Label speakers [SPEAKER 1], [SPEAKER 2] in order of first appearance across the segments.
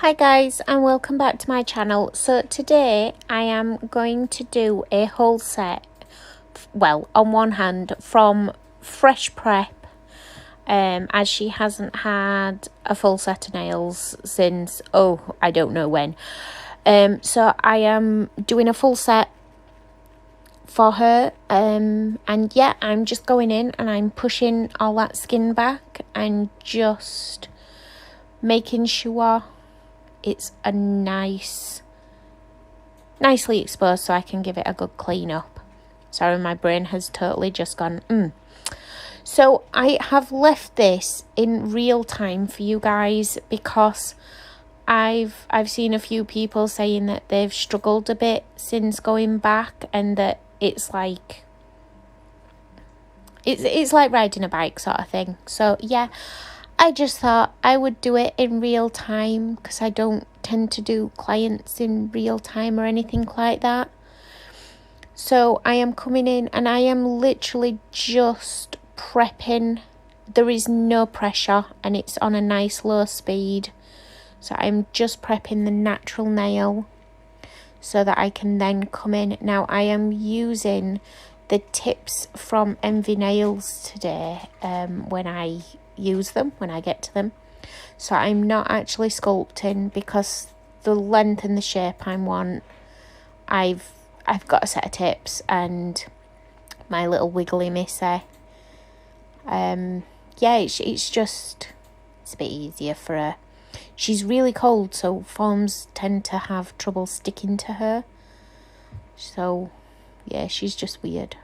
[SPEAKER 1] Hi guys, and welcome back to my channel. So today I am going to do a whole set, well, on one hand from Fresh Prep, as she hasn't had a full set of nails since, I don't know when. So I am doing a full set for her, and yeah, I'm just going in and I'm pushing all that skin back and just making sure it's a nicely exposed so I can give it a good clean up. Sorry, my brain has totally just gone So I have left this in real time for you guys because I've seen a few people saying that they've struggled a bit since going back, and that it's like riding a bike sort of thing. So yeah, I just thought I would do it in real time because I don't tend to do clients in real time or anything like that. So I am coming in and I am literally just prepping. There is no pressure and it's on a nice low speed. So I'm just prepping the natural nail so that I can then come in. Now I am using the tips from Envy Nails today when I use them, when I get to them. So I'm not actually sculpting because the length and the shape I want, I've got a set of tips and my little wiggly missy. Yeah, it's a bit easier for her. She's really cold, so forms tend to have trouble sticking to her. So yeah, she's just weird.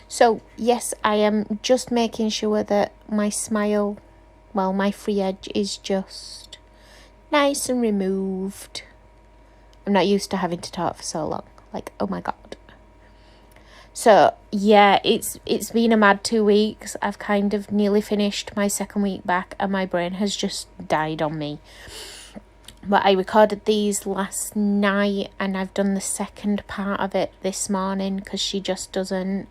[SPEAKER 1] So yes, I am just making sure that my smile, well, my free edge is just nice and removed. I'm not used to having to talk for so long. Like, oh my god. So yeah, it's been a mad 2 weeks. I've kind of nearly finished my second week back and my brain has just died on me. But I recorded these last night and I've done the second part of it this morning because she just doesn't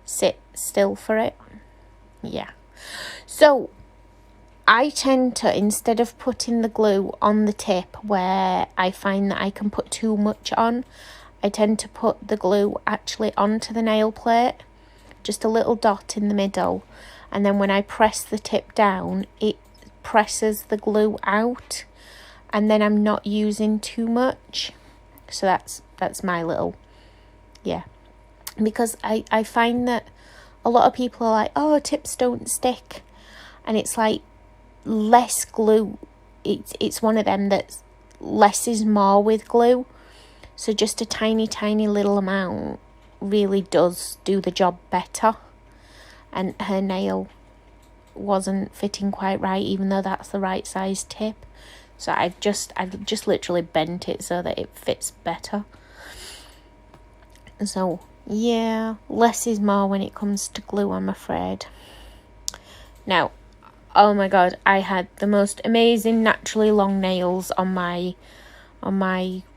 [SPEAKER 1] sit still for it. Yeah. So I tend to, instead of putting the glue on the tip where I find that I can put too much on, I tend to put the glue actually onto the nail plate, just a little dot in the middle, and then when I press the tip down, it presses the glue out, and then I'm not using too much. So that's my little, yeah. Because I find that a lot of people are like, oh, tips don't stick, and it's like less glue. It's one of them that's less is more with glue. So just a tiny little amount really does do the job better. And her nail wasn't fitting quite right, even though that's the right size tip. So I've just literally bent it so that it fits better. So yeah, less is more when it comes to glue, I'm afraid. Now, oh my god, I had the most amazing naturally long nails on my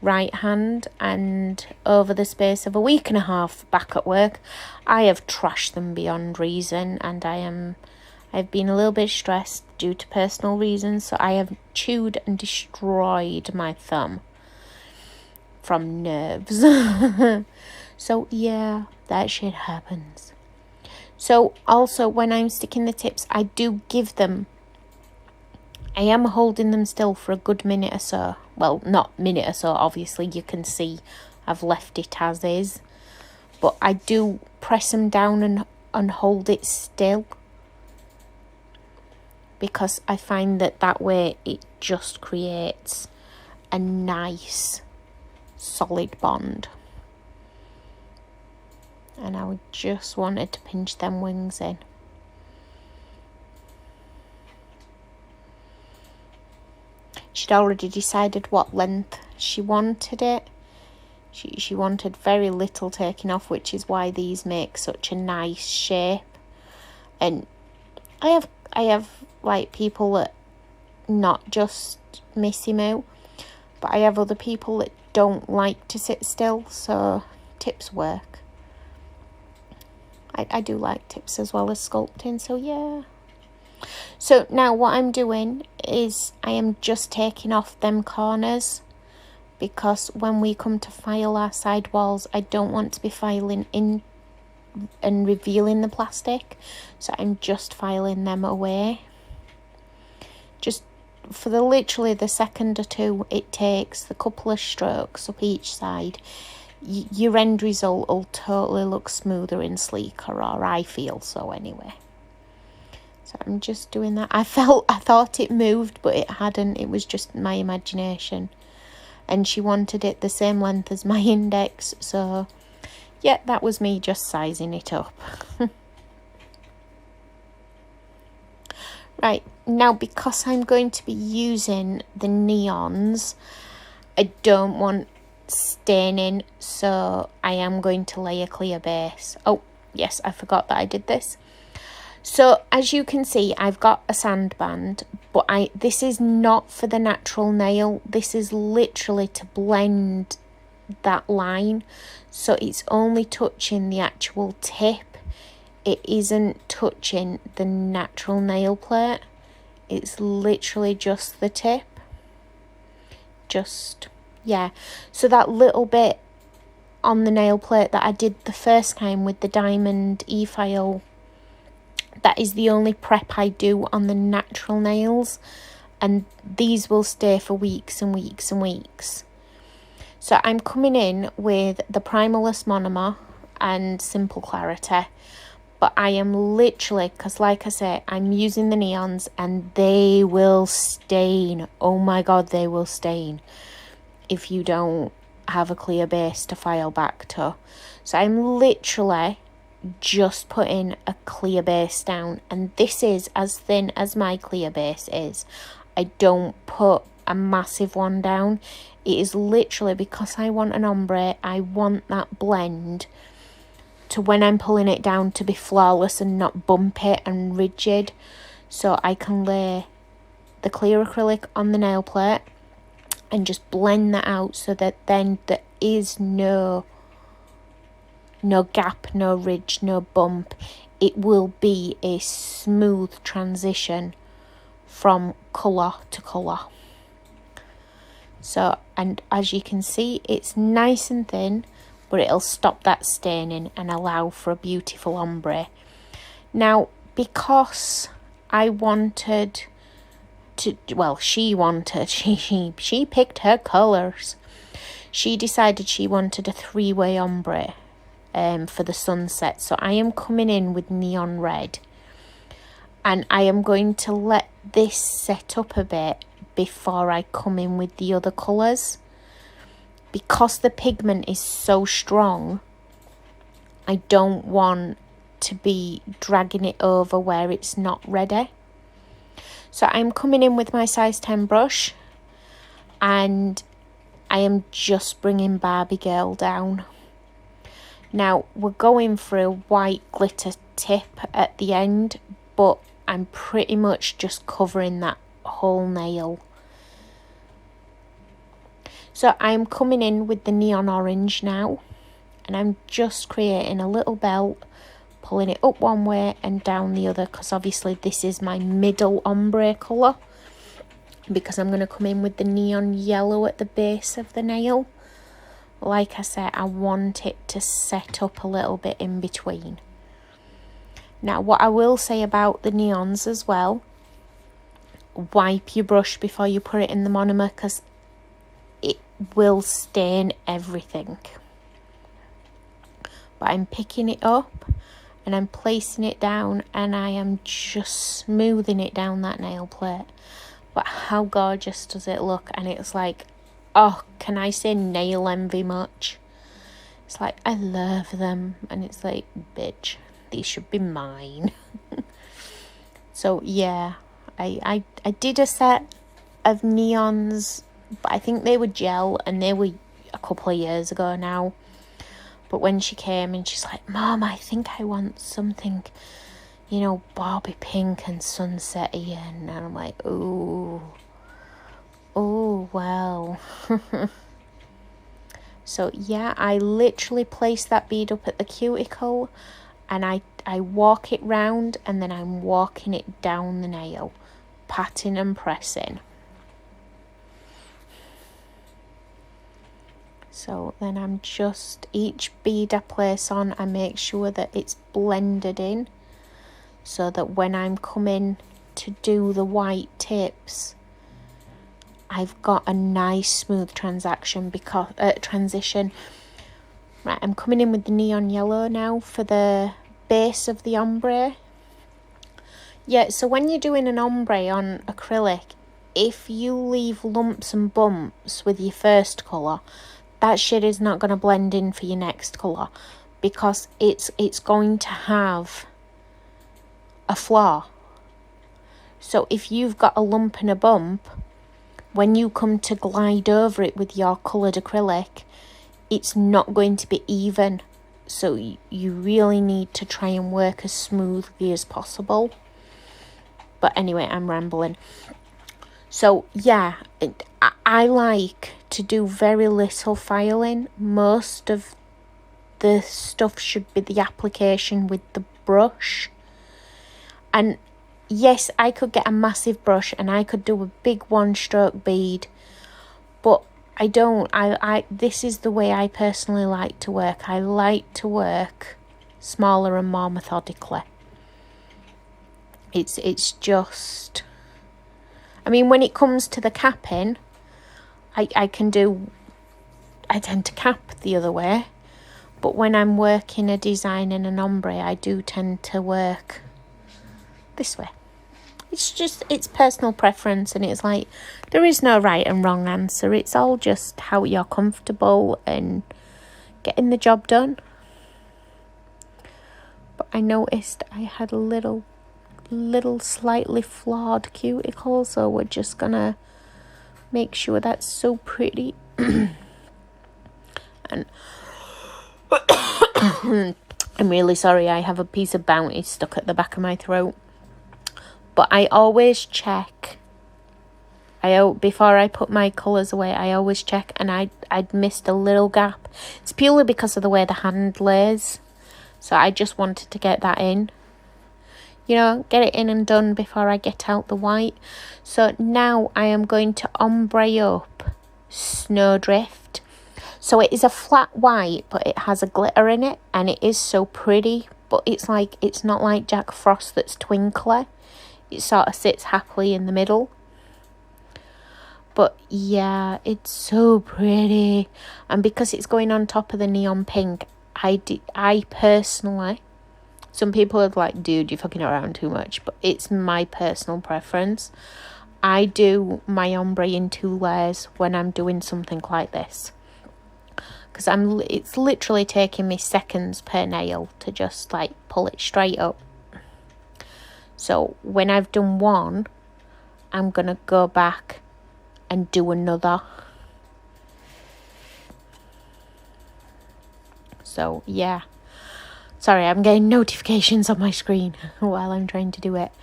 [SPEAKER 1] right hand, and over the space of a week and a half back at work, I have trashed them beyond reason, and I've been a little bit stressed due to personal reasons, so I have chewed and destroyed my thumb from nerves. So yeah, that shit happens. So also when I'm sticking the tips, I do give them, I am holding them still for a good minute or so. Well, not minute or so, obviously you can see I've left it as is, but I do press them down and hold it still, because I find that way it just creates a nice solid bond. And I just wanted to pinch them wings in. She'd already decided what length she wanted it. She wanted very little taking off, which is why these make such a nice shape. And I have like people that not just Missy Moo, but I have other people that don't like to sit still, so tips work. I do like tips as well as sculpting, so yeah. So now what I'm doing is I am just taking off them corners, because when we come to file our side walls, I don't want to be filing in and revealing the plastic. So I'm just filing them away. Just for literally the second or two it takes, the couple of strokes up each side, your end result will totally look smoother and sleeker, or I feel so anyway. So I'm just doing that. I thought it moved, but it hadn't. It was just my imagination. And she wanted it the same length as my index, so yeah, that was me just sizing it up. Right, now because I'm going to be using the neons, I don't want staining, so I am going to lay a clear base. Oh yes, I forgot that I did this. So as you can see, I've got a sand band, but this is not for the natural nail. This is literally to blend that line, so it's only touching the actual tip. It isn't touching the natural nail plate. It's literally just the tip. Yeah, so that little bit on the nail plate that I did the first time with the diamond e-file, that is the only prep I do on the natural nails, and these will stay for weeks and weeks and weeks. So I'm coming in with the Primalist Monomer and Simple Clarity, but I am literally, because like I say, I'm using the neons and they will stain. Oh my god, they will stain if you don't have a clear base to file back to. So I'm literally just putting a clear base down, and this is as thin as my clear base is. I don't put a massive one down. It is literally because I want an ombre. I want that blend to, when I'm pulling it down, to be flawless and not bumpy and rigid, so I can lay the clear acrylic on the nail plate and just blend that out, so that then there is no gap, no ridge, no bump. It will be a smooth transition from colour to colour. So, and as you can see, it's nice and thin, but it'll stop that staining and allow for a beautiful ombre. Now, because I wanted to, well, she picked her colours. She decided she wanted a 3-way ombre for the sunset. So I am coming in with neon red, and I am going to let this set up a bit before I come in with the other colours. Because the pigment is so strong, I don't want to be dragging it over where it's not ready. So I'm coming in with my size 10 brush, and I am just bringing Barbie Girl down. Now we're going for a white glitter tip at the end, but I'm pretty much just covering that whole nail. So I'm coming in with the neon orange now, and I'm just creating a little belt, pulling it up one way and down the other, because obviously this is my middle ombre colour, because I'm going to come in with the neon yellow at the base of the nail. Like I said, I want it to set up a little bit in between. Now what I will say about the neons as well, wipe your brush before you put it in the monomer, because it will stain everything. But I'm picking it up and I'm placing it down, and I am just smoothing it down that nail plate. But how gorgeous does it look? And it's like, oh, can I say nail envy much? It's like, I love them, and it's like, bitch, these should be mine. So yeah, I did a set of neons, but I think they were gel, and they were a couple of years ago now. But when she came and she's like, Mom, I think I want something, you know, Barbie pink and sunsetty, and I'm like, oh well. So yeah, I literally placed that bead up at the cuticle, and I walk it round, and then I'm walking it down the nail, patting and pressing. So then I'm just, each bead I place on, I make sure that it's blended in, so that when I'm coming to do the white tips, I've got a nice smooth transition. Right, I'm coming in with the neon yellow now for the base of the ombre. Yeah, so when you're doing an ombre on acrylic, if you leave lumps and bumps with your first colour, that shit is not going to blend in for your next colour, because it's going to have a flaw. So if you've got a lump and a bump, when you come to glide over it with your coloured acrylic, it's not going to be even. So you really need to try and work as smoothly as possible. But anyway, I'm rambling. So yeah, I like to do very little filing. Most of the stuff should be the application with the brush. And yes, I could get a massive brush and I could do a big one-stroke bead, but I don't. This is the way I personally like to work. I like to work smaller and more methodically. It's just, I mean, when it comes to the capping, I tend to cap the other way, but when I'm working a design in an ombre, I do tend to work this way. It's personal preference, and it's like, there is no right and wrong answer. It's all just how you're comfortable and getting the job done. But I noticed I had a little slightly flawed cuticle, so we're just gonna make sure that's so pretty. And I'm really sorry, I have a piece of Bounty stuck at the back of my throat. But I always check. Before I put my colours away, I always check, and I'd missed a little gap. It's purely because of the way the hand lays. So I just wanted to get that in. You know, get it in and done before I get out the white. So now I am going to ombre up Snowdrift. So it is a flat white, but it has a glitter in it, and it is so pretty. But it's not like Jack Frost that's twinkly. It sort of sits happily in the middle. But yeah, it's so pretty. And because it's going on top of the neon pink, I personally, some people are like, dude, you're fucking around too much. But it's my personal preference. I do my ombre in 2 layers when I'm doing something like this. Because it's literally taking me seconds per nail to just like pull it straight up. So when I've done one, I'm going to go back and do another. So yeah. Sorry, I'm getting notifications on my screen while I'm trying to do it.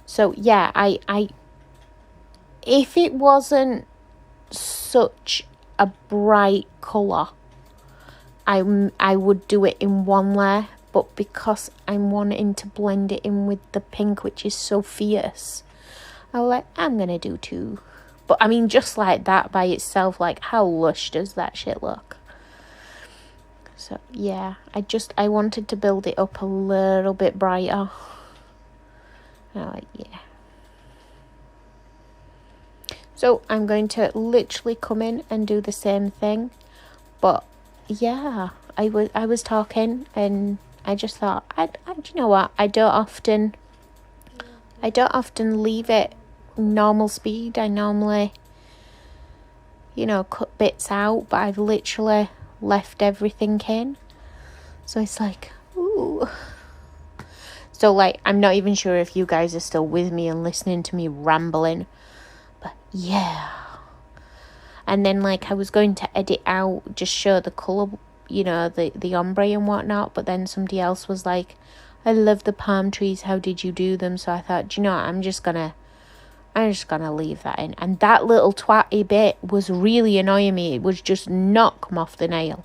[SPEAKER 1] So yeah, I if it wasn't such a bright colour, I would do it in 1 layer. But because I'm wanting to blend it in with the pink, which is so fierce, I'm going to do 2. But I mean, just like that by itself, like, how lush does that shit look? So yeah, I wanted to build it up a little bit brighter. Yeah. So I'm going to literally come in and do the same thing. But yeah, I was talking and I just thought, you know what? I don't often leave it normal speed. I normally, cut bits out, but I've literally left everything in. So it's like, ooh. So like, I'm not even sure if you guys are still with me and listening to me rambling, but yeah. And then like, I was going to edit out, just show the colour, the ombre and whatnot, but then somebody else was like, I love the palm trees, how did you do them? So I thought, I'm just gonna leave that in. And that little twatty bit was really annoying me. It was just not come off the nail.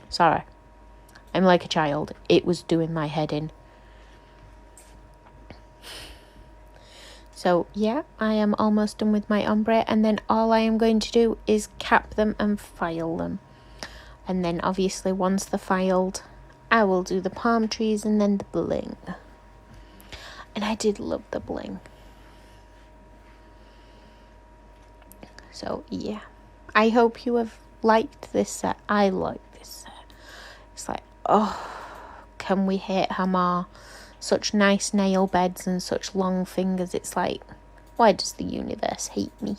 [SPEAKER 1] Sorry. I'm like a child. It was doing my head in. So yeah, I am almost done with my ombre, and then all I am going to do is cap them and file them. And then obviously once they're filed, I will do the palm trees and then the bling. And I did love the bling. So yeah, I hope you have liked this set. I like this set. It's like, oh, can we hate Hamar? Such nice nail beds and such long fingers. It's like, why does the universe hate me?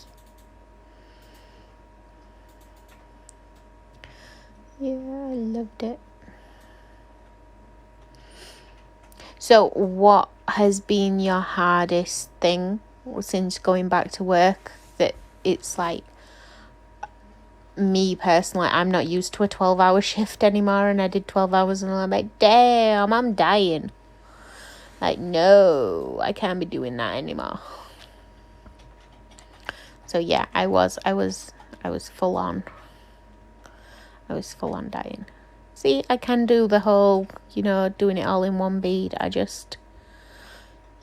[SPEAKER 1] Yeah, I loved it. So what has been your hardest thing since going back to work? That it's like, me personally, I'm not used to a 12-hour shift anymore, and I did 12 hours and I'm like, damn, I'm dying. Like, no, I can't be doing that anymore. So yeah, I was full on. I was full on dying. See, I can do the whole, doing it all in one bead.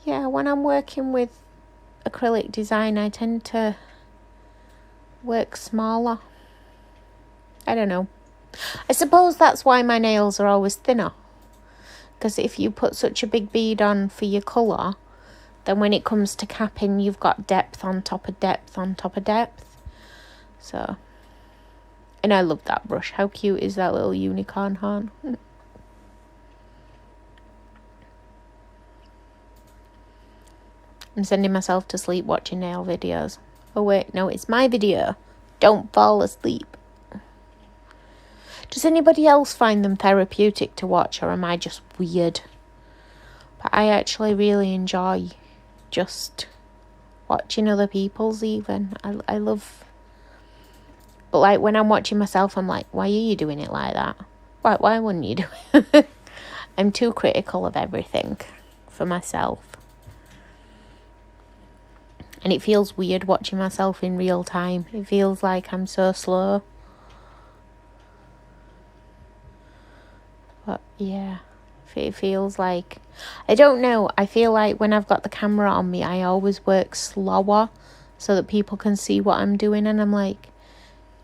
[SPEAKER 1] When I'm working with acrylic design, I tend to work smaller. I don't know. I suppose that's why my nails are always thinner. Because if you put such a big bead on for your colour, then when it comes to capping, you've got depth on top of depth on top of depth. So, and I love that brush. How cute is that little unicorn horn? I'm sending myself to sleep watching nail videos. Oh wait, no, it's my video. Don't fall asleep. Does anybody else find them therapeutic to watch, or am I just weird? But I actually really enjoy just watching other people's even. I love... But like when I'm watching myself, I'm like, why are you doing it like that? Why wouldn't you do it? I'm too critical of everything for myself. And it feels weird watching myself in real time. It feels like I'm so slow. But yeah, it feels like... I don't know. I feel like when I've got the camera on me, I always work slower so that people can see what I'm doing. And I'm like,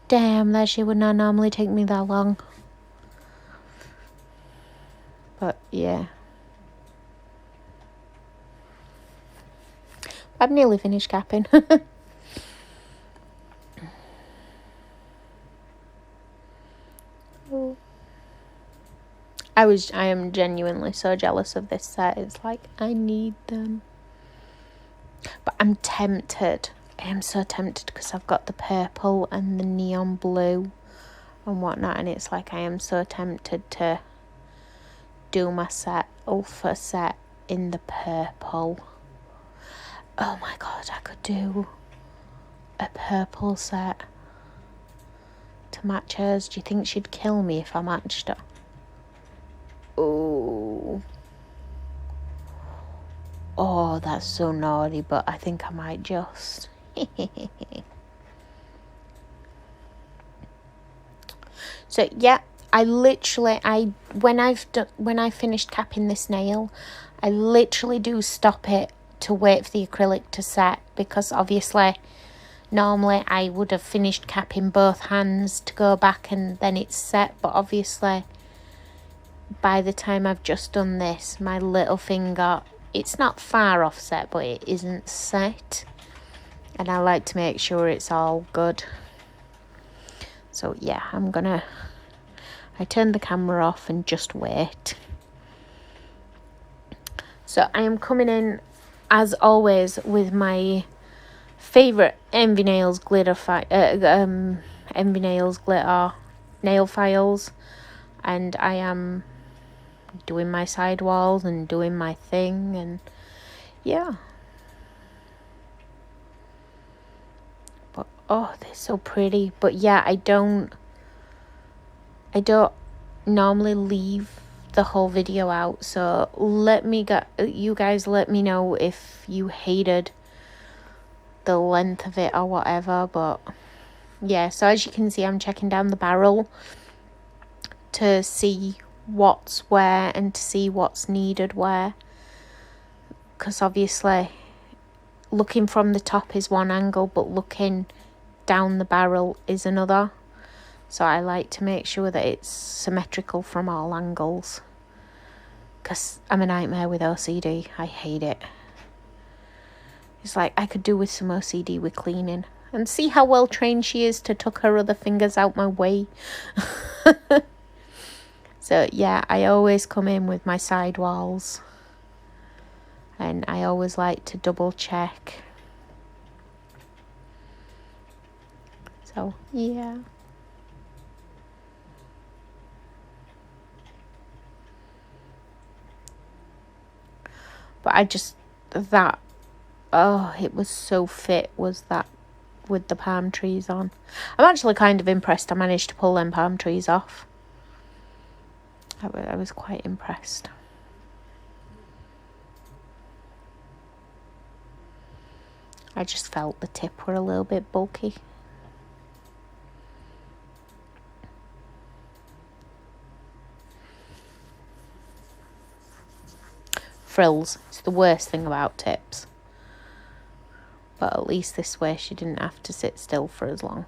[SPEAKER 1] damn, that shit would not normally take me that long. But yeah. I've nearly finished capping. I am genuinely so jealous of this set. It's like, I need them. But I'm tempted. I am so tempted because I've got the purple and the neon blue and whatnot. And it's like, I am so tempted to do my Ulfa set in the purple. Oh my god, I could do a purple set to match hers. Do you think she'd kill me if I matched her? Oh, that's so naughty, but I think I might just. So yeah, when I finished capping this nail, I literally do stop it to wait for the acrylic to set, because obviously normally I would have finished capping both hands to go back and then it's set, but obviously by the time I've just done this, my little finger, it's not far off set, but it isn't set, and I like to make sure it's all good. So yeah, I turned the camera off and just wait. So I am coming in as always with my favourite Envy Nails glitter nail files, and I am doing my sidewalls and doing my thing, and yeah. But oh, they're so pretty. But yeah, I don't normally leave the whole video out, so you guys let me know if you hated the length of it or whatever. But yeah, so as you can see, I'm checking down the barrel to see what's where and to see what's needed where. Because obviously looking from the top is one angle, but looking down the barrel is another. So I like to make sure that it's symmetrical from all angles. Because I'm a nightmare with OCD. I hate it. It's like I could do with some OCD with cleaning. And see how well trained she is to tuck her other fingers out my way. So yeah, I always come in with my side walls. And I always like to double check. So yeah. But I just, that, oh, it was so fit, was that with the palm trees on. I'm actually kind of impressed I managed to pull them palm trees off. I was quite impressed. I just felt the tip were a little bit bulky. Frills. It's the worst thing about tips. But at least this way she didn't have to sit still for as long.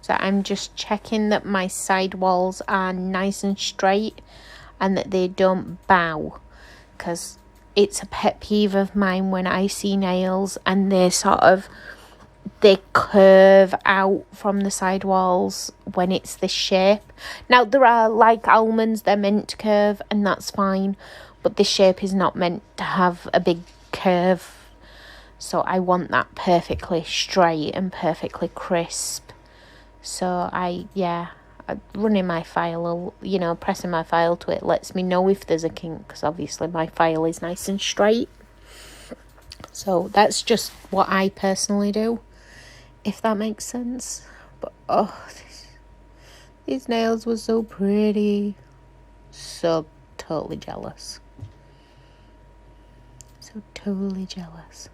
[SPEAKER 1] So I'm just checking that my side walls are nice and straight and that they don't bow. Because it's a pet peeve of mine when I see nails and they curve out from the side walls when it's this shape. Now there are, like almonds, they're meant to curve and that's fine, but this shape is not meant to have a big curve. So I want that perfectly straight and perfectly crisp. So running my file, pressing my file to it lets me know if there's a kink, because obviously my file is nice and straight. So that's just what I personally do, if that makes sense. But these nails were so pretty. So totally jealous. So totally jealous.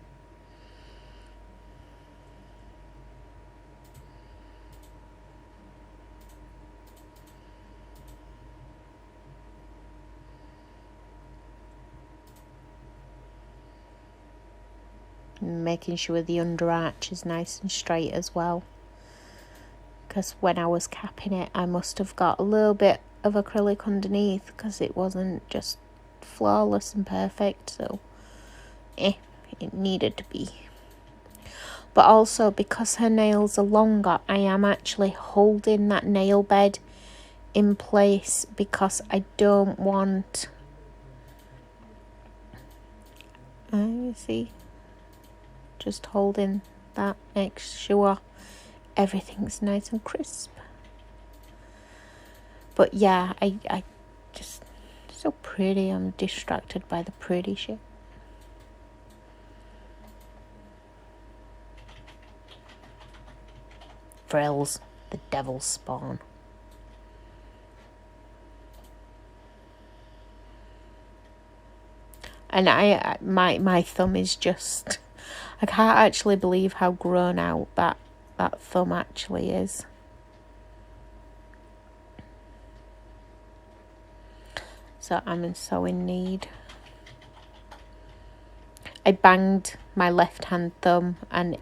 [SPEAKER 1] Making sure the under arch is nice and straight as well, because when I was capping it I must have got a little bit of acrylic underneath because it wasn't just flawless and perfect. So it needed to be. But also because her nails are longer, I am actually holding that nail bed in place because I don't want, you see, just holding that, make sure everything's nice and crisp. But yeah, I just, so pretty. I'm distracted by the pretty shit. Frills, the devil's spawn. And my thumb is just, I can't actually believe how grown out that thumb actually is. So I'm so in need. I banged my left hand thumb and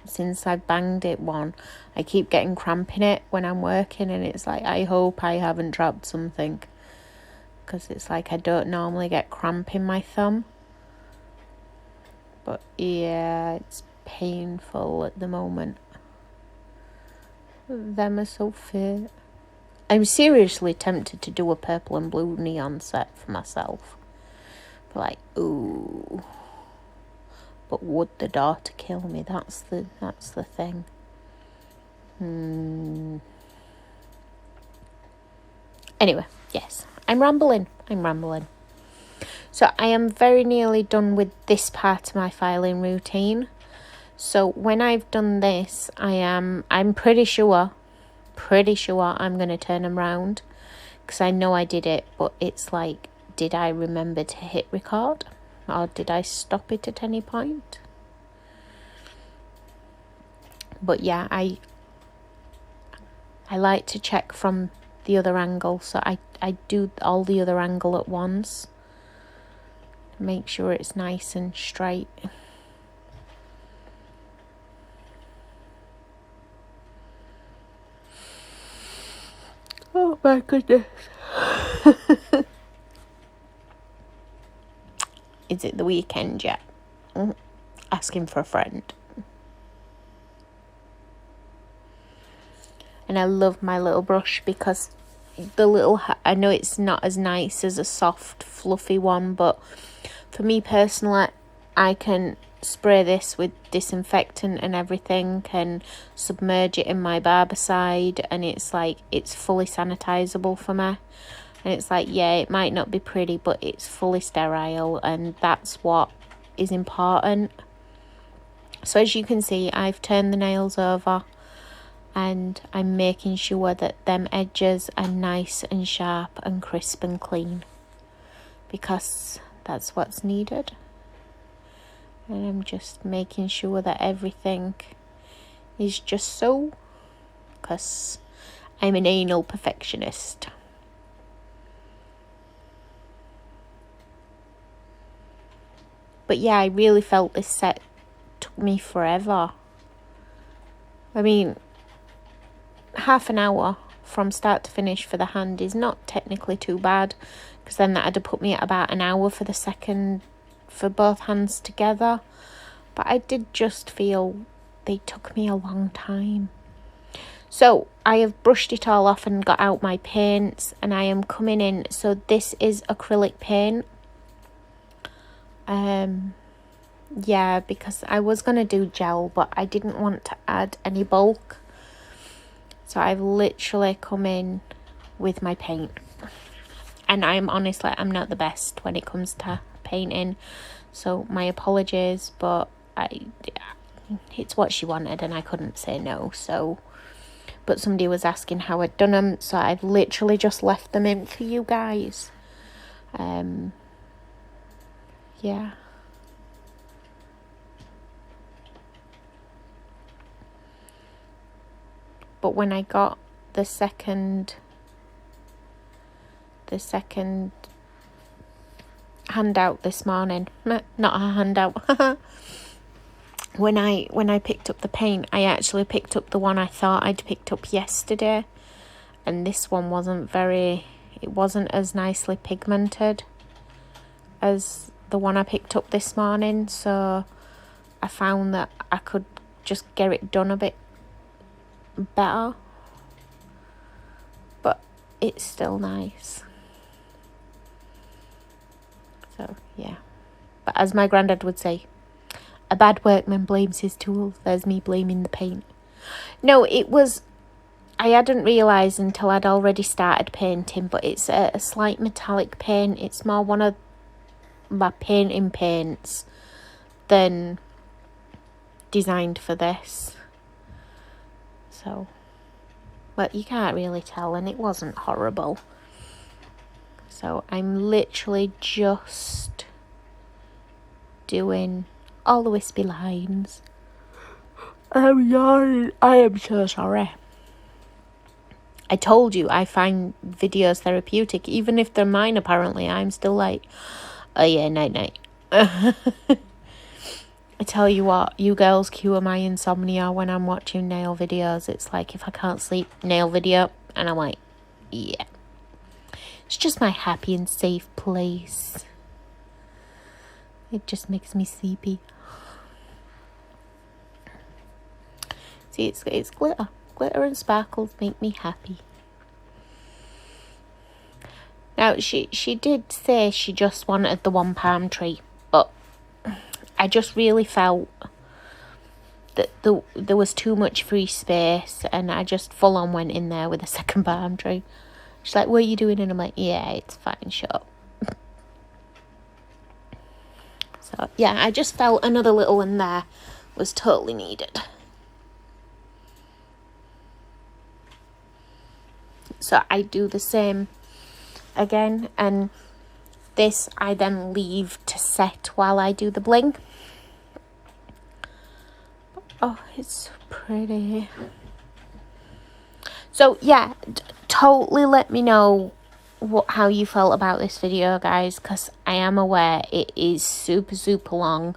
[SPEAKER 1] since I banged it I keep getting cramp in it when I'm working, and it's like, I hope I haven't dropped something, because it's like I don't normally get cramp in my thumb. But yeah, it's painful at the moment. Them are so fit. I'm seriously tempted to do a purple and blue neon set for myself. But like, ooh. But would the daughter kill me? That's the thing. Anyway, yes, I'm rambling. So I am very nearly done with this part of my filing routine. So when I've done this, I'm pretty sure I'm going to turn them round, because I know I did it, but it's like, did I remember to hit record? Or did I stop it at any point? But yeah, I like to check from the other angle, so I do all the other angle at once. Make sure it's nice and straight. Oh my goodness. Is it the weekend yet? Asking for a friend. And I love my little brush because the little, I know it's not as nice as a soft fluffy one, but for me personally, I can spray this with disinfectant and everything, and submerge it in my barbicide, and it's like, it's fully sanitizable for me. And it's like, yeah, it might not be pretty, but it's fully sterile, and that's what is important. So as you can see, I've turned the nails over, and I'm making sure that them edges are nice and sharp and crisp and clean, because that's what's needed. And I'm just making sure that everything is just so, because I'm an anal perfectionist. But yeah, I really felt this set took me forever. I mean, half an hour from start to finish for the hand is not technically too bad, because then that had put me at about an hour for the second, for both hands together. But I did just feel they took me a long time. So I have brushed it all off and got out my paints, and I am coming in. So this is acrylic paint. Yeah, because I was going to do gel, but I didn't want to add any bulk. So I've literally come in with my paint. And I'm honestly, I'm not the best when it comes to painting. So my apologies, but it's what she wanted and I couldn't say no. So, but somebody was asking how I'd done them, so I've literally just left them in for you guys. Yeah. But when I got the second handout this morning, not a handout, when I picked up the paint, I actually picked up the one I thought I'd picked up yesterday, and this one wasn't as nicely pigmented as the one I picked up this morning, so I found that I could just get it done a bit better, but it's still nice. So yeah, but as my granddad would say, a bad workman blames his tools. There's me blaming the paint. No, I hadn't realised until I'd already started painting, but it's a slight metallic paint. It's more one of my painting paints than designed for this. So, but you can't really tell, and it wasn't horrible. So I'm literally just doing all the wispy lines. I'm yawning. I am so sorry. I told you I find videos therapeutic, even if they're mine. Apparently, I'm still like, oh yeah, night. I tell you what, you girls cure my insomnia when I'm watching nail videos. It's like, if I can't sleep, nail video, and I'm like, yeah. It's just my happy and safe place. It just makes me sleepy. See, it's glitter. Glitter and sparkles make me happy. Now, she did say she just wanted the one palm tree, but I just really felt that there was too much free space, and I just full on went in there with a second palm tree. She's like, what are you doing? And I'm like, yeah, it's fine, shut up. So, yeah, I just felt another little one there was totally needed. So I do the same again, and This I then leave to set while I do the bling. Oh, it's so pretty. So yeah, totally let me know how you felt about this video, guys, because I am aware it is super long,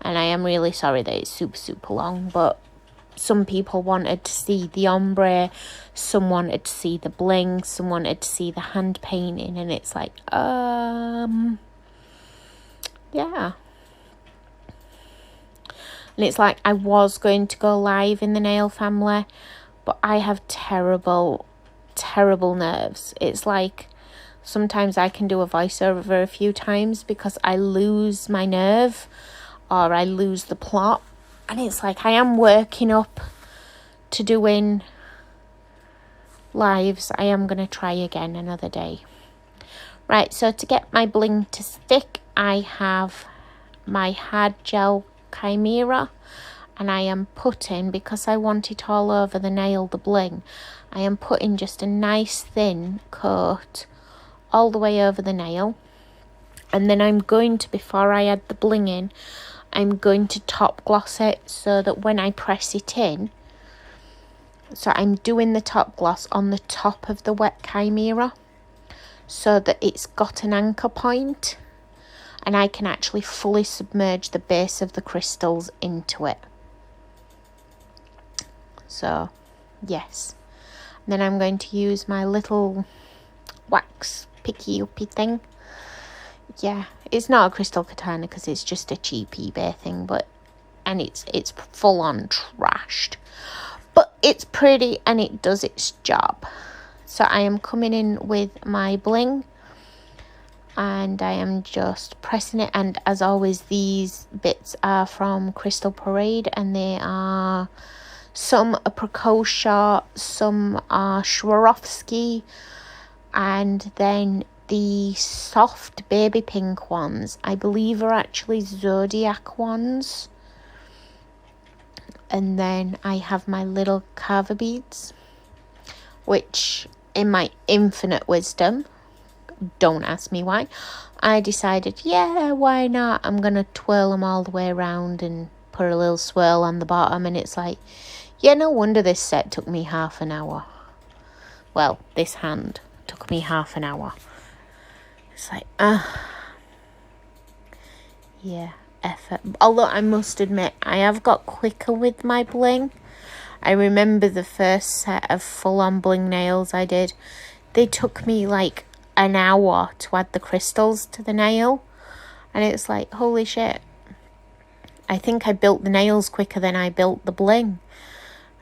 [SPEAKER 1] and I am really sorry that it's super long, but some people wanted to see the ombre, some wanted to see the bling, some wanted to see the hand painting, and it's like, yeah. And it's like, I was going to go live in the nail family, but I have terrible nerves. It's like, sometimes I can do a voiceover a few times because I lose my nerve or I lose the plot. And it's like, I am working up to doing lives. I am going to try again another day. Right, so to get my bling to stick, I have my hard gel Chimera, and I am putting, because I want it all over the nail, the bling, I am putting just a nice thin coat all the way over the nail. And then I'm going to, before I add the bling in, I'm going to top gloss it so that when I press it in, so I'm doing the top gloss on the top of the wet Chimera so that it's got an anchor point and I can actually fully submerge the base of the crystals into it. So, yes. And then I'm going to use my little wax picky-uppy thing. Yeah, it's not a crystal katana because it's just a cheap eBay thing, and it's full on trashed. But it's pretty and it does its job. So I am coming in with my bling and I am just pressing it, and as always these bits are from Crystal Parade, and they are, some are Precocious, some are Swarovski, and then the soft baby pink ones I believe are actually Zodiac ones. And then I have my little carver beads, which in my infinite wisdom, don't ask me why, I decided, yeah, why not? I'm going to twirl them all the way around and put a little swirl on the bottom. And it's like, yeah, no wonder this set took me half an hour. Well, this hand took me half an hour. It's like, yeah, effort. Although I must admit, I have got quicker with my bling. I remember the first set of full-on bling nails I did. They took me like an hour to add the crystals to the nail. And it's like, holy shit. I think I built the nails quicker than I built the bling.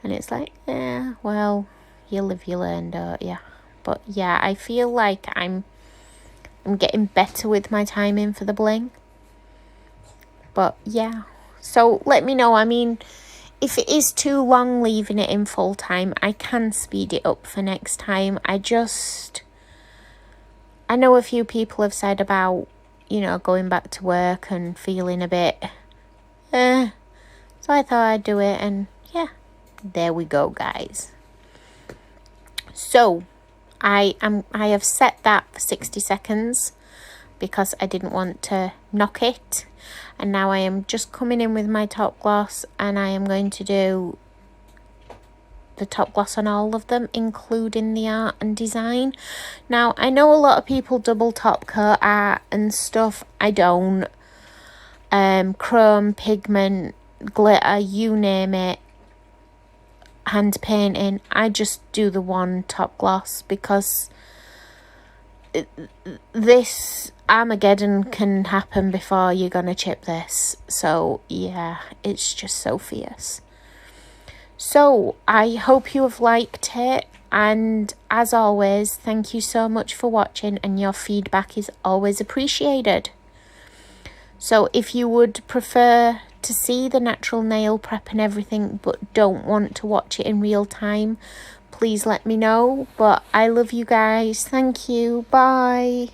[SPEAKER 1] And it's like, yeah, well, you live, you learn, don't you? But yeah, I feel like I'm getting better with my timing for the bling. But yeah, so let me know. I mean, if it is too long leaving it in full time, I can speed it up for next time. I know a few people have said about, you know, going back to work and feeling a bit, so I thought I'd do it, and yeah, there we go, guys. So I have set that for 60 seconds because I didn't want to knock it. And now I am just coming in with my top gloss, and I am going to do the top gloss on all of them, including the art and design. Now, I know a lot of people double top coat art and stuff. I don't. Chrome, pigment, glitter, you name it, hand painting. I just do the one top gloss because this Armageddon can happen before you're gonna chip this. So yeah, it's just so fierce. So I hope you have liked it, and as always, thank you so much for watching, and your feedback is always appreciated. So if you would prefer to see the natural nail prep and everything but don't want to watch it in real time, please let me know. But I love you guys. Thank you. Bye.